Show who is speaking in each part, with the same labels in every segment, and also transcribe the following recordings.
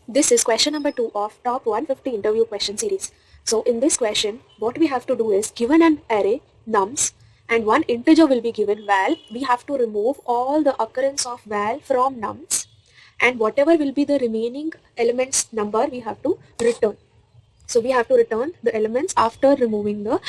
Speaker 1: This is question number 2 of top 150 interview question series. So in this question, what we have to do is, given an array nums and one integer will be given val, we have to remove all the occurrence of val from nums, and whatever will be the remaining elements number we have to return. So we have to return the elements after removing the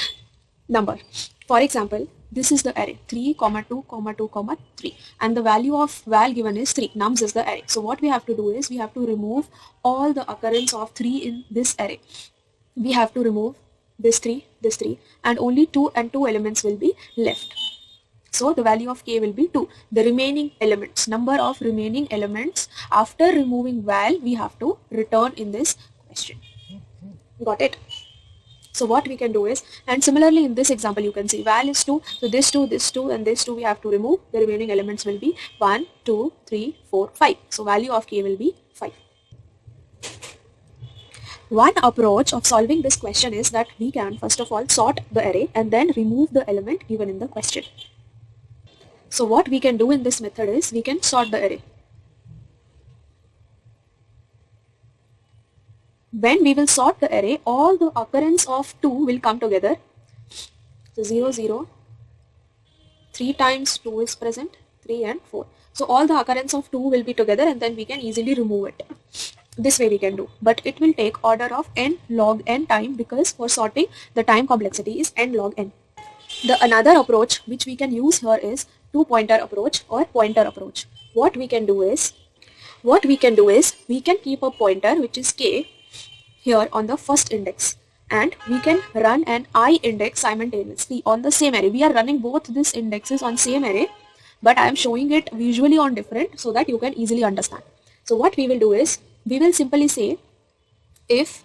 Speaker 1: number. For example, this is the array 3, 2, 2, 3, and the value of val given is 3. Nums is the array. So what we have to do is we have to remove all the occurrence of 3 in this array. We have to remove this 3, and only 2 and 2 elements will be left. So the value of k will be 2. The remaining elements, number of remaining elements after removing val, we have to return in this question. Got it? So what we can do is, and similarly in this example you can see val is 2, so this 2, and this 2 we have to remove. The remaining elements will be 1, 2, 3, 4, 5. So value of k will be 5. One approach of solving this question is that we can first of all sort the array and then remove the element given in the question. So what we can do in this method is we can sort the array. When we will sort the array, all the occurrence of 2 will come together. So 0, 0, 3 times 2 is present, 3 and 4. So all the occurrence of 2 will be together, and then we can easily remove it. This way we can do, but it will take order of n log n time, because for sorting the time complexity is n log n. The another approach which we can use here is two pointer approach or pointer approach. What we can do is we can keep a pointer which is k here on the first index, and we can run an I index simultaneously on the same array. We are running both these indexes on same array, but I am showing it visually on different so that you can easily understand. So what we will do is we will simply say, if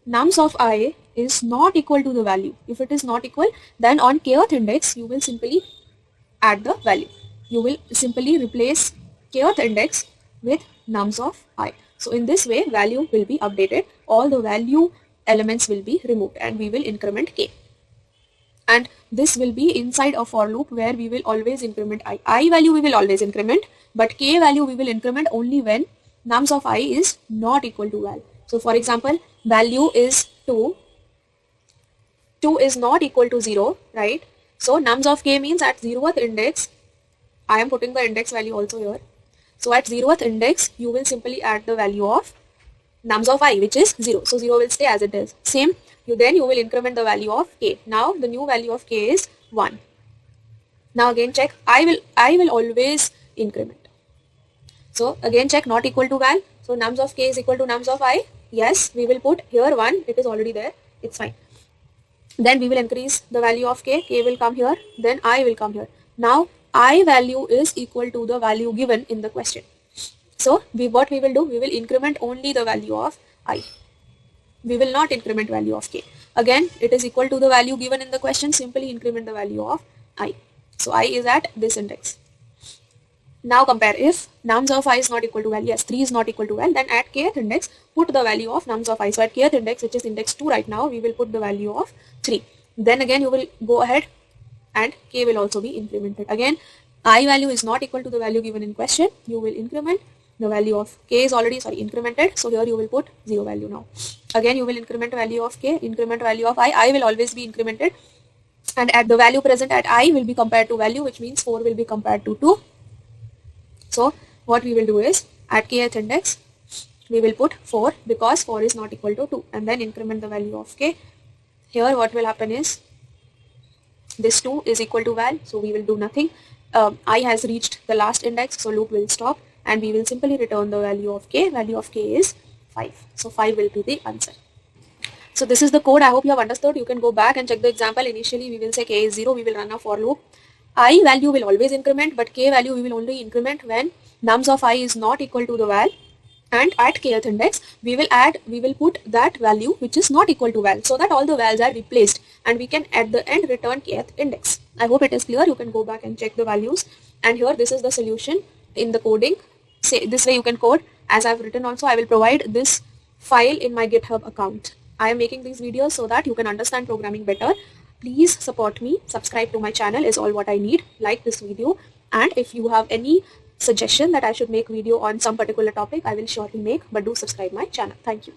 Speaker 1: nums of I is not equal to the value, if it is not equal, then on kth index you will simply add the value. You will simply replace kth index with nums of I. So in this way value will be updated, all the value elements will be removed, and we will increment k. And this will be inside a for loop where we will always increment I. I value we will always increment, but k value we will increment only when nums of I is not equal to val. So for example, value is 2, 2 is not equal to 0, right? So nums of k means at 0th index, I am putting the index value also here. So at 0th index, you will simply add the value of nums of I, which is 0. So 0 will stay as it is. Same, then you will increment the value of k. Now the new value of k is 1. Now again check, I will always increment. So again check not equal to val. So nums of k is equal to nums of I. Yes, we will put here 1. It is already there. It's fine. Then we will increase the value of k. K will come here. Then I will come here. Now I value is equal to the value given in the question. So what we will do, we will increment only the value of I. We will not increment value of k. Again, it is equal to the value given in the question, simply increment the value of I. So I is at this index. Now compare, if nums of I is not equal to val, yes, 3 is not equal to val, then at kth index, put the value of nums of I. So at kth index, which is index 2 right now, we will put the value of 3. Then again, you will go ahead and k will also be incremented. Again, I value is not equal to the value given in question, you will increment the value of k is already incremented, so here you will put 0 value now. Again, you will increment value of k, increment value of I will always be incremented, and at the value present at I will be compared to value, which means 4 will be compared to 2. So what we will do is, at kth index, we will put 4 because 4 is not equal to 2, and then increment the value of k. Here what will happen is, this 2 is equal to val, so we will do nothing. I has reached the last index, so loop will stop, and we will simply return the value of k. Value of k is 5. So 5 will be the answer. So this is the code. I hope you have understood. You can go back and check the example. Initially we will say k is 0. We will run a for loop. I value will always increment, but k value we will only increment when nums of I is not equal to the val. And at kth index, we will put that value which is not equal to val, so that all the vals are replaced, and we can at the end return kth index. I hope it is clear. You can go back and check the values, and here this is the solution in the coding. Say this way you can code as I have written. Also, I will provide this file in my GitHub account. I am making these videos so that you can understand programming better. Please support me. Subscribe to my channel is all what I need. Like this video, and if you have any suggestion that I should make video on some particular topic, I will surely make, but do subscribe my channel. Thank you.